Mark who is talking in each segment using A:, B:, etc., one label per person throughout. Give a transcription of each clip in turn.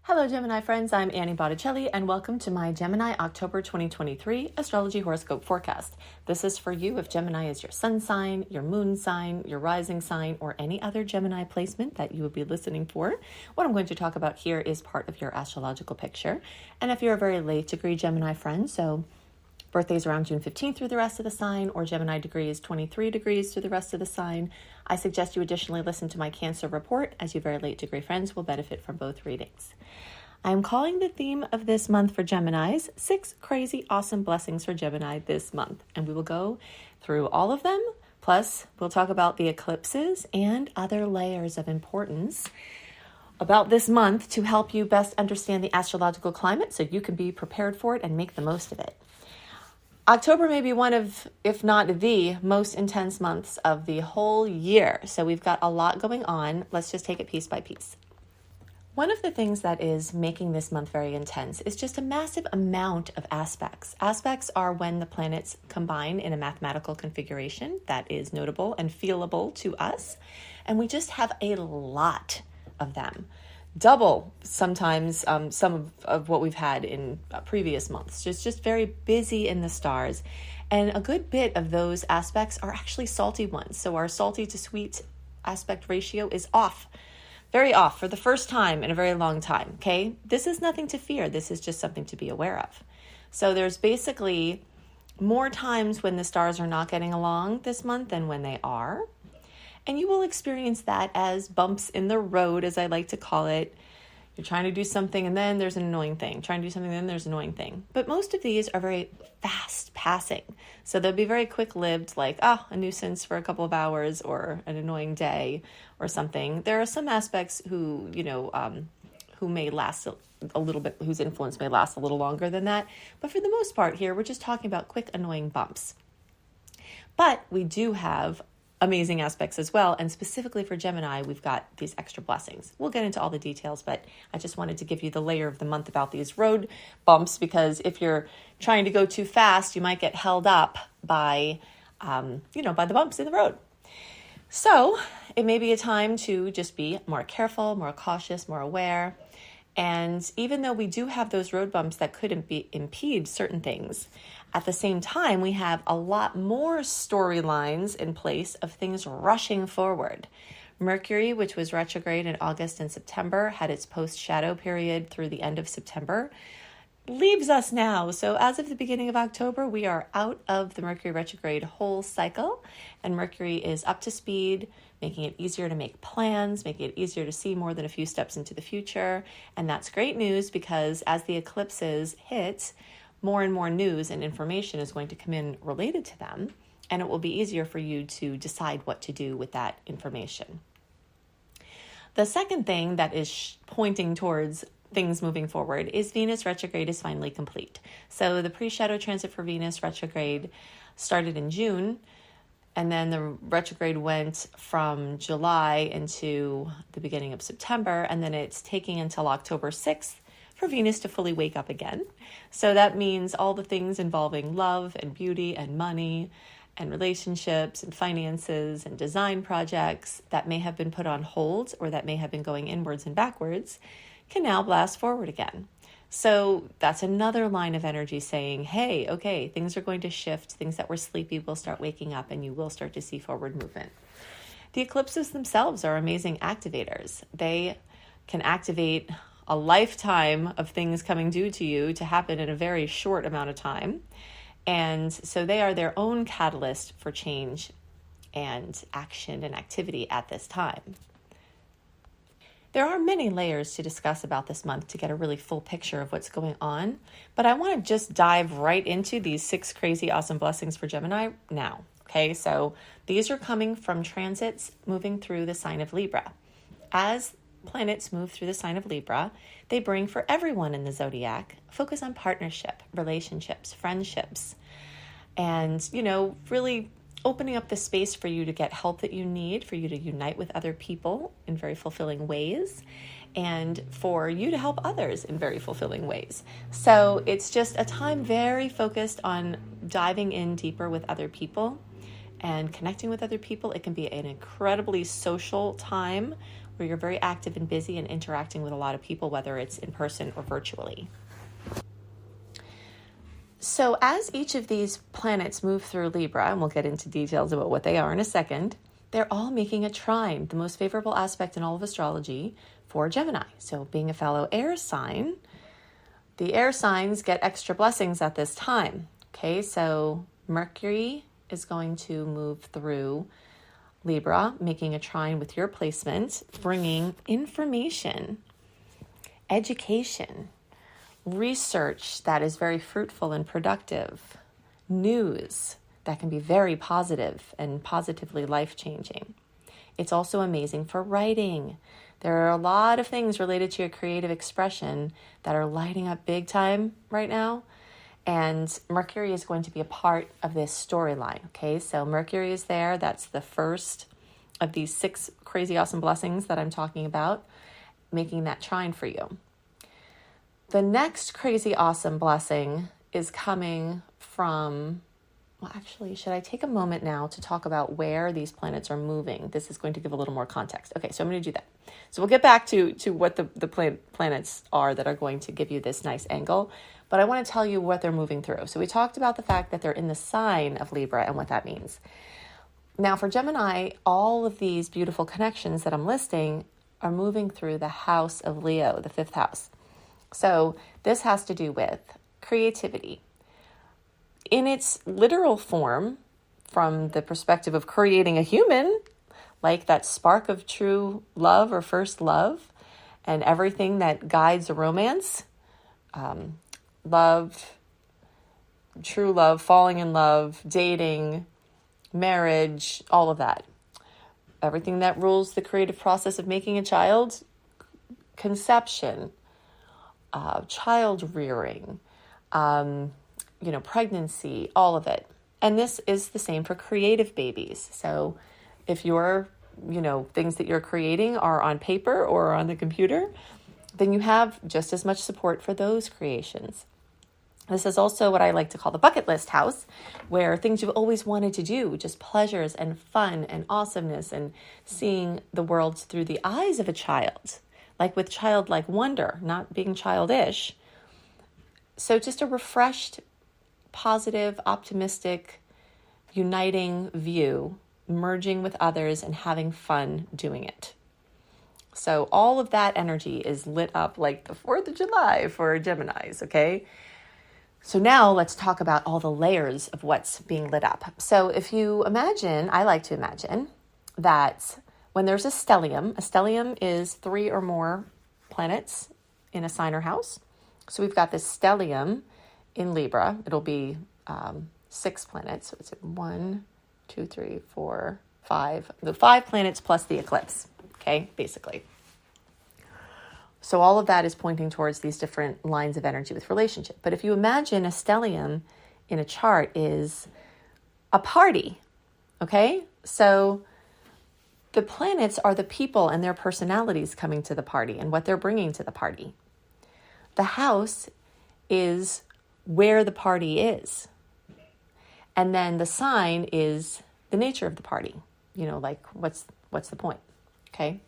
A: Hello Gemini friends, I'm Annie Botticelli and welcome to my Gemini October 2023 Astrology Horoscope Forecast. This is for you if Gemini is your sun sign, your moon sign, your rising sign, or any other Gemini placement that you would be listening for. What I'm going to talk about here is part of your astrological picture. And if you're a very late degree Gemini friend, so birthday's around June 15th through the rest of the sign, or Gemini degree is 23 degrees through the rest of the sign, I suggest you additionally listen to my Cancer report, as you very late degree friends will benefit from both readings. I'm calling the theme of this month for Geminis 6 crazy awesome blessings for Gemini this month. And we will go through all of them. Plus, we'll talk about the eclipses and other layers of importance about this month to help you best understand the astrological climate so you can be prepared for it and make the most of it. October may be one of, if not the most intense months of the whole year. So we've got a lot going on. Let's just take it piece by piece. One of the things that is making this month very intense is just a massive amount of aspects. Aspects are when the planets combine in a mathematical configuration that is notable and feelable to us. And we just have a lot of them. Double sometimes some of what we've had in previous months. Just very busy in the stars. And a good bit of those aspects are actually salty ones. So our salty to sweet aspect ratio is off. Very off for the first time in a very long time, okay? This is nothing to fear. This is just something to be aware of. So there's basically more times when the stars are not getting along this month than when they are. And you will experience that as bumps in the road, as I like to call it. You're trying to do something and then there's an annoying thing. Trying to do something and then there's an annoying thing. But most of these are very fast passing. So they'll be very quick-lived, like, a nuisance for a couple of hours or an annoying day or something. There are some aspects who may last a little bit, whose influence may last a little longer than that. But for the most part here, we're just talking about quick, annoying bumps. But we do have amazing aspects as well. And specifically for Gemini, we've got these extra blessings. We'll get into all the details, but I just wanted to give you the layer of the month about these road bumps, because if you're trying to go too fast, you might get held up by the bumps in the road. So it may be a time to just be more careful, more cautious, more aware. And even though we do have those road bumps that could impede certain things, at the same time, we have a lot more storylines in place of things rushing forward. Mercury, which was retrograde in August and September, had its post-shadow period through the end of September, leaves us now. So as of the beginning of October, we are out of the Mercury retrograde whole cycle, and Mercury is up to speed, making it easier to make plans, making it easier to see more than a few steps into the future. And that's great news, because as the eclipses hit, more and more news and information is going to come in related to them, and it will be easier for you to decide what to do with that information. The second thing that is pointing towards things moving forward is Venus retrograde is finally complete. So the pre-shadow transit for Venus retrograde started in June, and then the retrograde went from July into the beginning of September, and then it's taking until October 6th for Venus to fully wake up again. So that means all the things involving love and beauty and money and relationships and finances and design projects that may have been put on hold or that may have been going inwards and backwards can now blast forward again. So that's another line of energy saying, hey, okay, things are going to shift. Things that were sleepy will start waking up and you will start to see forward movement. The eclipses themselves are amazing activators. They can activate a lifetime of things coming due to you to happen in a very short amount of time. And so they are their own catalyst for change and action and activity at this time. There are many layers to discuss about this month to get a really full picture of what's going on, but I want to just dive right into these 6 crazy awesome blessings for Gemini now. Okay, so these are coming from transits moving through the sign of Libra. As planets move through the sign of Libra, they bring for everyone in the zodiac focus on partnership, relationships, friendships, and, really opening up the space for you to get help that you need, for you to unite with other people in very fulfilling ways, and for you to help others in very fulfilling ways. So it's just a time very focused on diving in deeper with other people and connecting with other people. It can be an incredibly social time where you're very active and busy and interacting with a lot of people, whether it's in person or virtually. So as each of these planets move through Libra, and we'll get into details about what they are in a second, they're all making a trine, the most favorable aspect in all of astrology for Gemini. So being a fellow air sign, the air signs get extra blessings at this time. Okay, so Mercury is going to move through Libra, making a trine with your placement, bringing information, education, research that is very fruitful and productive, news that can be very positive and positively life-changing. It's also amazing for writing. There are a lot of things related to your creative expression that are lighting up big time right now. And Mercury is going to be a part of this storyline. Okay, so Mercury is there. That's the first of these 6 crazy awesome blessings that I'm talking about, making that trine for you. The next crazy awesome blessing is coming from, well, actually, should I take a moment now to talk about where these planets are moving? This is going to give a little more context. Okay, so I'm going to do that. So we'll get back to what the planets are that are going to give you this nice angle, but I want to tell you what they're moving through. So we talked about the fact that they're in the sign of Libra and what that means. Now for Gemini, all of these beautiful connections that I'm listing are moving through the house of Leo, the 5th house. So this has to do with creativity. In its literal form, from the perspective of creating a human, like that spark of true love or first love, and everything that guides a romance, love, true love, falling in love, dating, marriage, all of that. Everything that rules the creative process of making a child, conception, child rearing, pregnancy, all of it. And this is the same for creative babies. So if your, things that you're creating are on paper or on the computer, then you have just as much support for those creations. This is also what I like to call the bucket list house, where things you've always wanted to do, just pleasures and fun and awesomeness and seeing the world through the eyes of a child, like with childlike wonder, not being childish. So just a refreshed, positive, optimistic, uniting view, merging with others and having fun doing it. So all of that energy is lit up like the 4th of July for Geminis, okay? So now let's talk about all the layers of what's being lit up. So if you imagine, I like to imagine that when there's a stellium is 3 or more planets in a sign or house. So we've got this stellium in Libra. It'll be 6 planets. So it's 1, 2, 3, 4, 5. The 5 planets plus the eclipse, okay, basically. So all of that is pointing towards these different lines of energy with relationship. But if you imagine a stellium in a chart is a party, okay? So the planets are the people and their personalities coming to the party and what they're bringing to the party. The house is where the party is. And then the sign is the nature of the party. Like what's the point, okay?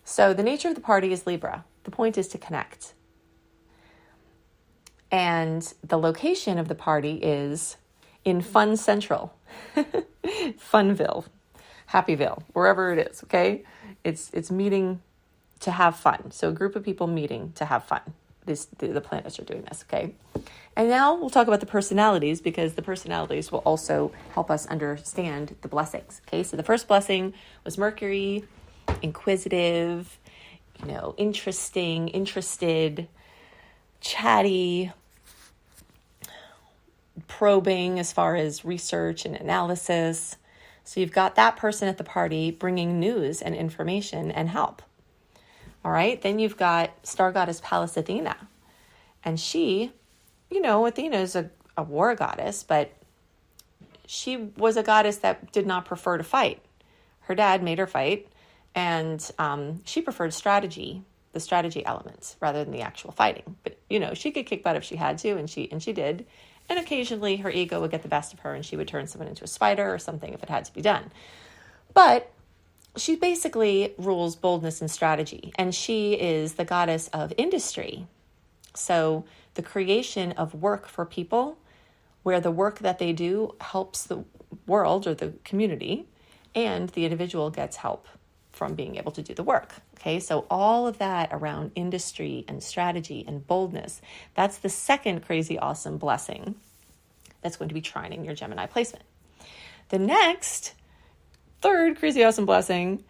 A: So the nature of the party is Libra. The point is to connect. And the location of the party is in Fun Central, Funville, Happyville, wherever it is, okay? It's meeting to have fun. So a group of people meeting to have fun. The planets are doing this, okay? And now we'll talk about the personalities, because the personalities will also help us understand the blessings, okay? So the first blessing was Mercury, inquisitive, interesting, interested, chatty, probing as far as research and analysis. So you've got that person at the party bringing news and information and help. All right. Then you've got star goddess Pallas Athena. And she, Athena is a war goddess, but she was a goddess that did not prefer to fight. Her dad made her fight. And she preferred strategy, the strategy elements, rather than the actual fighting. But, she could kick butt if she had to, and she did. And occasionally her ego would get the best of her, and she would turn someone into a spider or something if it had to be done. But she basically rules boldness and strategy, and she is the goddess of industry. So the creation of work for people, where the work that they do helps the world or the community, and the individual gets help from being able to do the work. Okay, so all of that around industry and strategy and boldness, that's the second crazy awesome blessing that's going to be trining your Gemini placement. The next, third crazy awesome blessing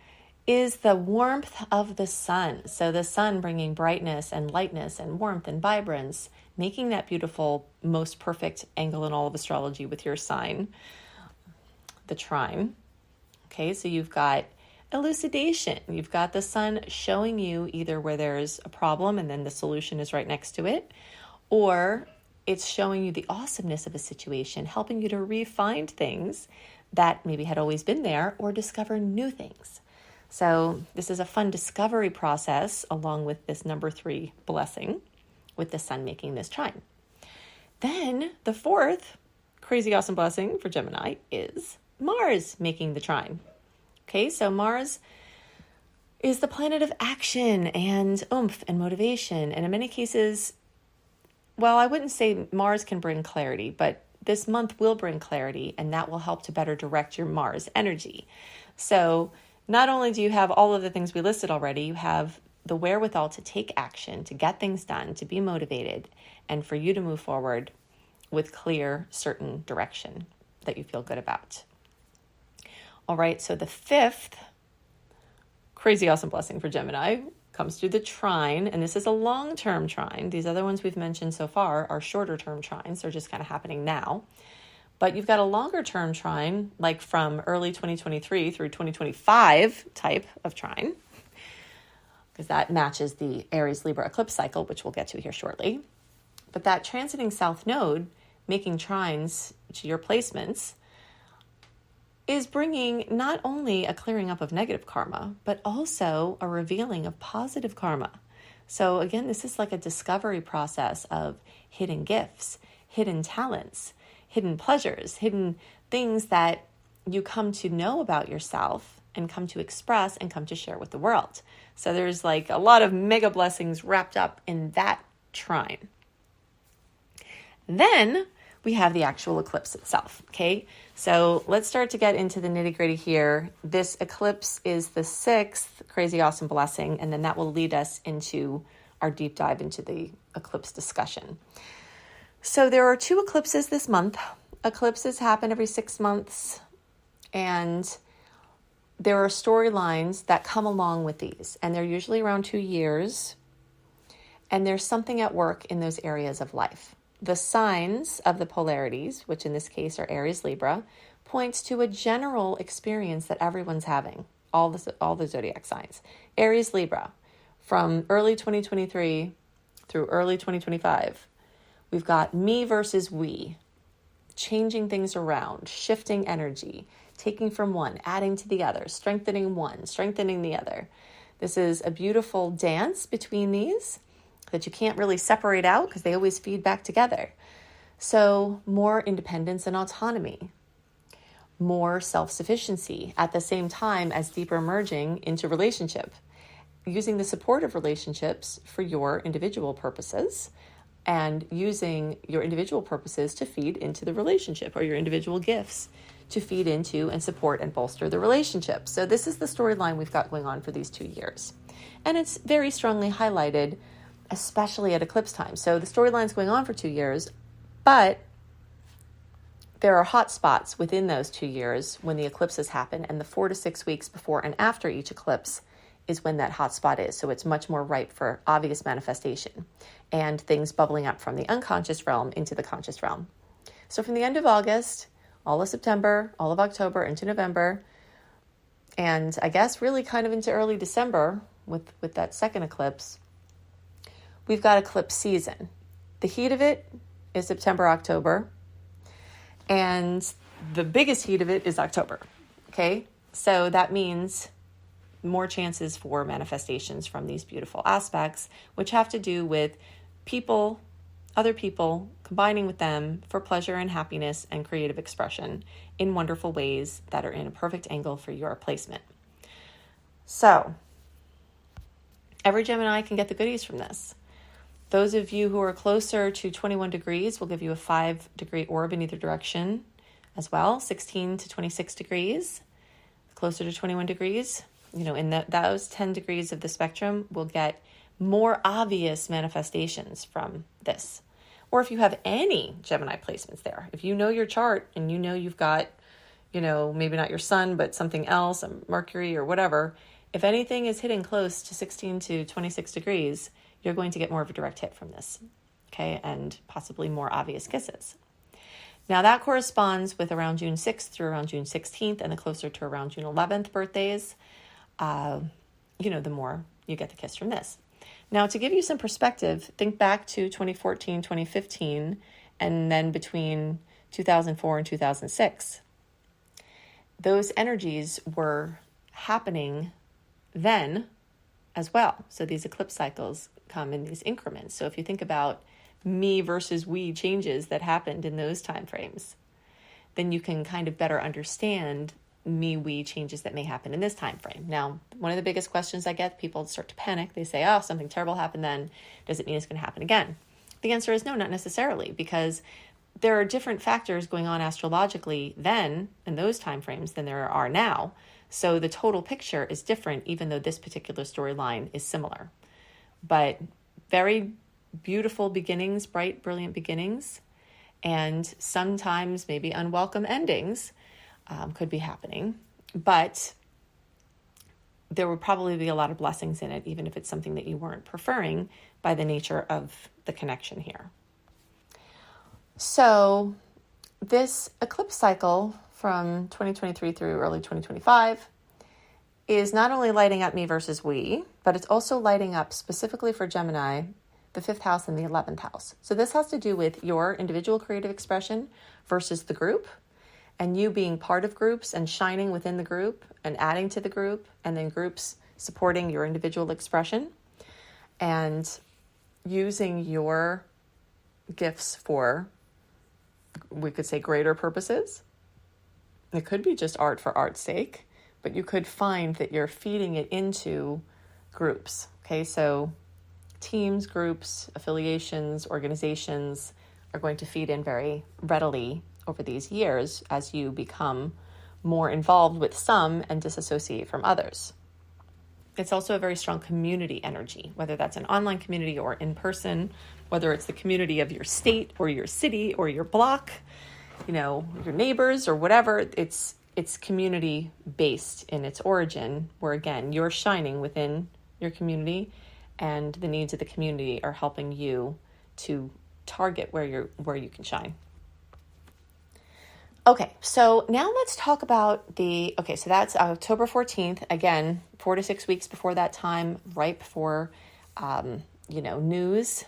A: is the warmth of the sun. So the sun bringing brightness and lightness and warmth and vibrance, making that beautiful, most perfect angle in all of astrology with your sign, the trine. Okay, so you've got elucidation. You've got the sun showing you either where there's a problem and then the solution is right next to it, or it's showing you the awesomeness of a situation, helping you to refine things that maybe had always been there or discover new things. So this is a fun discovery process along with this number 3 blessing with the sun making this trine. Then the fourth crazy awesome blessing for Gemini is Mars making the trine. Okay, so Mars is the planet of action and oomph and motivation. And in many cases, well, I wouldn't say Mars can bring clarity, but this month will bring clarity, and that will help to better direct your Mars energy. So not only do you have all of the things we listed already, you have the wherewithal to take action, to get things done, to be motivated, and for you to move forward with clear, certain direction that you feel good about. All right, so the fifth crazy awesome blessing for Gemini comes through the trine, and this is a long-term trine. These other ones we've mentioned so far are shorter-term trines. They're just kind of happening now. But you've got a longer-term trine, like from early 2023 through 2025 type of trine, because that matches the Aries-Libra eclipse cycle, which we'll get to here shortly. But that transiting south node, making trines to your placements, is bringing not only a clearing up of negative karma, but also a revealing of positive karma. So again, this is like a discovery process of hidden gifts, hidden talents, hidden pleasures, hidden things that you come to know about yourself and come to express and come to share with the world. So there's like a lot of mega blessings wrapped up in that trine. Then we have the actual eclipse itself, okay? So let's start to get into the nitty-gritty here. This eclipse is the sixth crazy awesome blessing, and then that will lead us into our deep dive into the eclipse discussion. So there are 2 eclipses this month. Eclipses happen every 6 months, and there are storylines that come along with these, and they're usually around 2 years, and there's something at work in those areas of life. The signs of the polarities, which in this case are Aries, Libra, points to a general experience that everyone's having, all the zodiac signs. Aries, Libra, from early 2023 through early 2025, we've got me versus we, changing things around, shifting energy, taking from one, adding to the other, strengthening one, strengthening the other. This is a beautiful dance between these that you can't really separate out because they always feed back together. So more independence and autonomy, more self-sufficiency at the same time as deeper merging into relationship, using the supportive relationships for your individual purposes and using your individual purposes to feed into the relationship, or your individual gifts to feed into and support and bolster the relationship. So this is the storyline we've got going on for these 2 years. And it's very strongly highlighted, especially at eclipse time. So the storyline's going on for 2 years, but there are hot spots within those 2 years when the eclipses happen, and the 4 to 6 weeks before and after each eclipse is when that hot spot is. So it's much more ripe for obvious manifestation and things bubbling up from the unconscious realm into the conscious realm. So from the end of August, all of September, all of October, into November, and I guess really kind of into early December with that second eclipse, we've got eclipse season. The heat of it is September, October, and the biggest heat of it is October, okay? So that means more chances for manifestations from these beautiful aspects, which have to do with people, other people, combining with them for pleasure and happiness and creative expression in wonderful ways that are in a perfect angle for your placement. So every Gemini can get the goodies from this. Those of you who are closer to 21 degrees will give you a 5-degree orb in either direction as well. 16 to 26 degrees, closer to 21 degrees, in those 10 degrees of the spectrum will get more obvious manifestations from this. Or if you have any Gemini placements there, if you know your chart and you know you've got, maybe not your sun, but something else, a Mercury or whatever, if anything is hitting close to 16 to 26 degrees, you're going to get more of a direct hit from this, okay, and possibly more obvious kisses. Now that corresponds with around June 6th through around June 16th, and the closer to around June 11th birthdays, the more you get the kiss from this. Now, to give you some perspective, think back to 2014, 2015, and then between 2004 and 2006. Those energies were happening then as well. So these eclipse cycles come in these increments. So if you think about me versus we changes that happened in those time frames, then you can kind of better understand me, we changes that may happen in this time frame. Now, one of the biggest questions I get, people start to panic. They say, oh, something terrible happened then. Does it mean it's going to happen again? The answer is no, not necessarily, because there are different factors going on astrologically then in those time frames than there are now. So the total picture is different, even though this particular storyline is similar. But very beautiful beginnings, bright, brilliant beginnings, and sometimes maybe unwelcome endings could be happening. But there would probably be a lot of blessings in it, even if it's something that you weren't preferring by the nature of the connection here. So this eclipse cycle from 2023 through early 2025 is not only lighting up me versus we, but it's also lighting up specifically for Gemini, the 5th house and the 11th house. So this has to do with your individual creative expression versus the group, and you being part of groups and shining within the group and adding to the group, and then groups supporting your individual expression and using your gifts for, we could say, greater purposes. It could be just art for art's sake, but you could find that you're feeding it into groups. Okay, so teams, groups, affiliations, organizations are going to feed in very readily over these years as you become more involved with some and disassociate from others. It's also a very strong community energy, whether that's an online community or in person, whether it's the community of your state or your city or your block, your neighbors or whatever. It's community based in its origin, where again, you're shining within your community and the needs of the community are helping you to target where you can shine. Okay, so now let's talk about so that's October 14th, again, 4 to 6 weeks before that time, right before, news,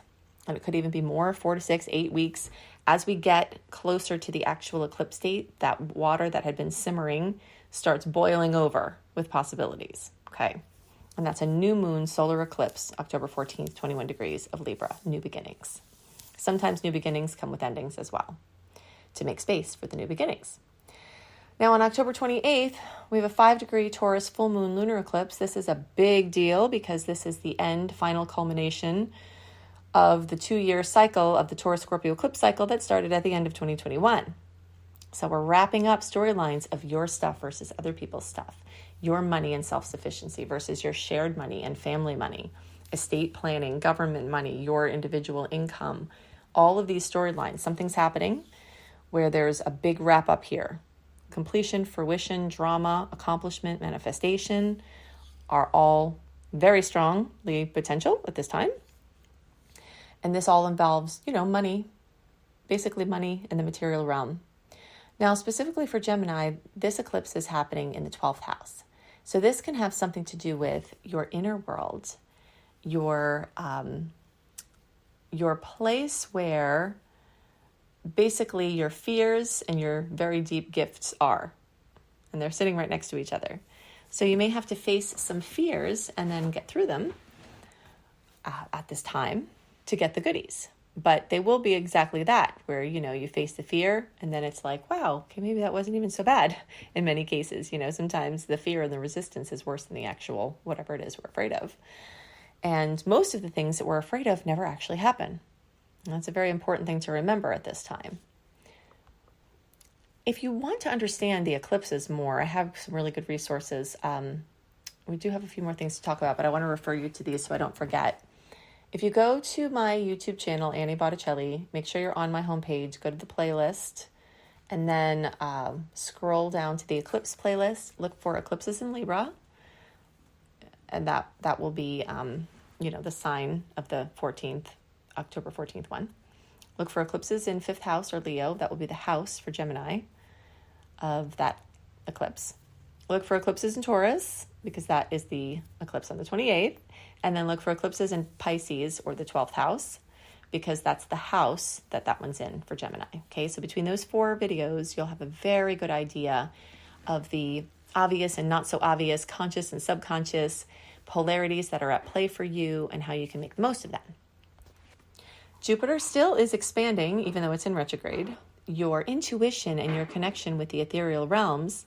A: and it could even be more, 4 to 6, 8 weeks. As we get closer to the actual eclipse date, that water that had been simmering starts boiling over with possibilities, okay? And that's a new moon solar eclipse, October 14th, 21 degrees of Libra, new beginnings. Sometimes new beginnings come with endings as well, to make space for the new beginnings. Now on October 28th, we have a 5-degree Taurus full moon lunar eclipse. This is a big deal because this is the final culmination of the 2-year cycle of the Taurus Scorpio eclipse cycle that started at the end of 2021. So we're wrapping up storylines of your stuff versus other people's stuff, your money and self-sufficiency versus your shared money and family money, estate planning, government money, your individual income, all of these storylines. Something's happening where there's a big wrap up here. Completion, fruition, drama, accomplishment, manifestation are all very strongly potential at this time. And this all involves, money, basically money in the material realm. Now, specifically for Gemini, this eclipse is happening in the 12th house. So this can have something to do with your inner world, your place where basically your fears and your very deep gifts are, and they're sitting right next to each other. So you may have to face some fears and then get through them at this time to get the goodies. But they will be exactly that, where, you face the fear and then it's like, wow, okay, maybe that wasn't even so bad in many cases. Sometimes the fear and the resistance is worse than the actual, whatever it is we're afraid of. And most of the things that we're afraid of never actually happen. And that's a very important thing to remember at this time. If you want to understand the eclipses more, I have some really good resources. We do have a few more things to talk about, but I want to refer you to these so I don't forget. If you go to my YouTube channel, Annie Botticelli, make sure you're on my homepage, go to the playlist, and then scroll down to the eclipse playlist, look for eclipses in Libra, and that will be, the sign of the October 14th one. Look for eclipses in 5th house or Leo. That will be the house for Gemini of that eclipse. Look for eclipses in Taurus, because that is the eclipse on the 28th. And then look for eclipses in Pisces or the 12th house, because that's the house that one's in for Gemini. Okay, so between those 4 videos, you'll have a very good idea of the obvious and not so obvious, conscious and subconscious polarities that are at play for you and how you can make the most of them. Jupiter still is expanding, even though it's in retrograde. Your intuition and your connection with the ethereal realms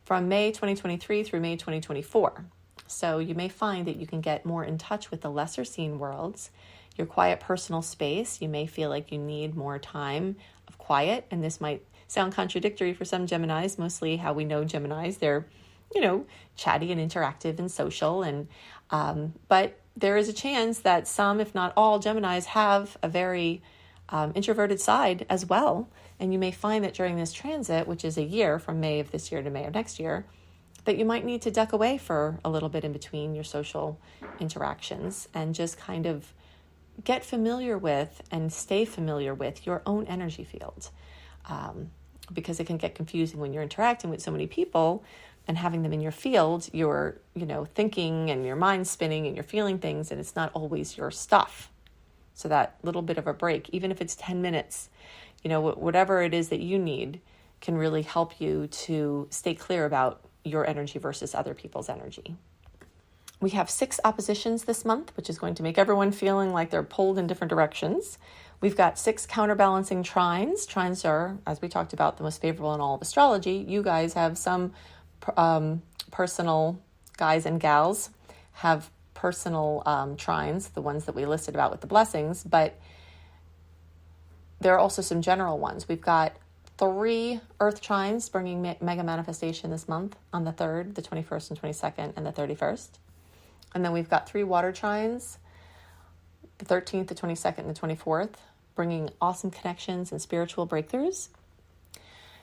A: from May 2023 through May 2024. So you may find that you can get more in touch with the lesser seen worlds, your quiet personal space. You may feel like you need more time of quiet, and this might sound contradictory for some Geminis, mostly how we know Geminis. They're, chatty and interactive and social, and but there is a chance that some, if not all, Geminis have a very introverted side as well. And you may find that during this transit, which is a year from May of this year to May of next year, that you might need to duck away for a little bit in between your social interactions and just kind of get familiar with and stay familiar with your own energy field. Because it can get confusing when you're interacting with so many people and having them in your field. You're, thinking and your mind's spinning and you're feeling things, and it's not always your stuff. So that little bit of a break, even if it's 10 minutes, whatever it is that you need, can really help you to stay clear about your energy versus other people's energy. We have 6 oppositions this month, which is going to make everyone feeling like they're pulled in different directions. We've got 6 counterbalancing trines. Trines are, as we talked about, the most favorable in all of astrology. You guys have some personal, guys and gals have personal trines, the ones that we listed about with the blessings, but there are also some general ones. We've got 3 earth trines bringing mega manifestation this month on the 3rd, the 21st and 22nd, and the 31st. And then we've got 3 water trines, the 13th, the 22nd, and the 24th, bringing awesome connections and spiritual breakthroughs.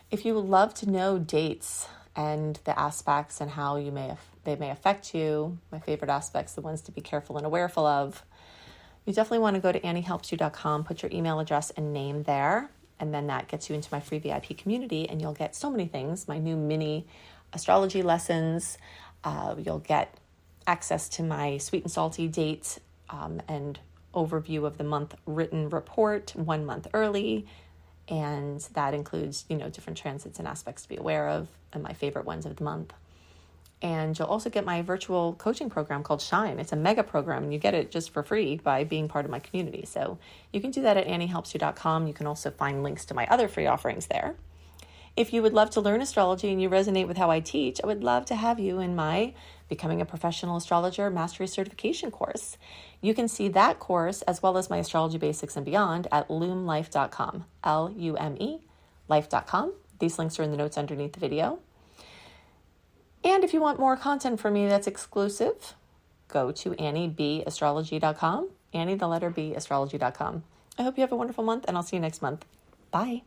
A: If you would love to know dates and the aspects and how they may affect you, my favorite aspects, the ones to be careful and awareful of, you definitely want to go to anniehelpsyou.com, put your email address and name there, and then that gets you into my free VIP community, and you'll get so many things, my new mini astrology lessons, you'll get access to my sweet and salty dates and overview of the month written report 1 month early, and that includes, different transits and aspects to be aware of, and my favorite ones of the month. And you'll also get my virtual coaching program called Shine. It's a mega program, and you get it just for free by being part of my community. So you can do that at anniehelpsyou.com. You can also find links to my other free offerings there. If you would love to learn astrology and you resonate with how I teach, I would love to have you in my Becoming a Professional Astrologer Mastery Certification course. You can see that course as well as my Astrology Basics and Beyond at lumelife.com, Lume, life.com. These links are in the notes underneath the video. And if you want more content from me that's exclusive, go to AnnieBAstrology.com, Annie, the letter B, astrology.com. I hope you have a wonderful month, and I'll see you next month. Bye.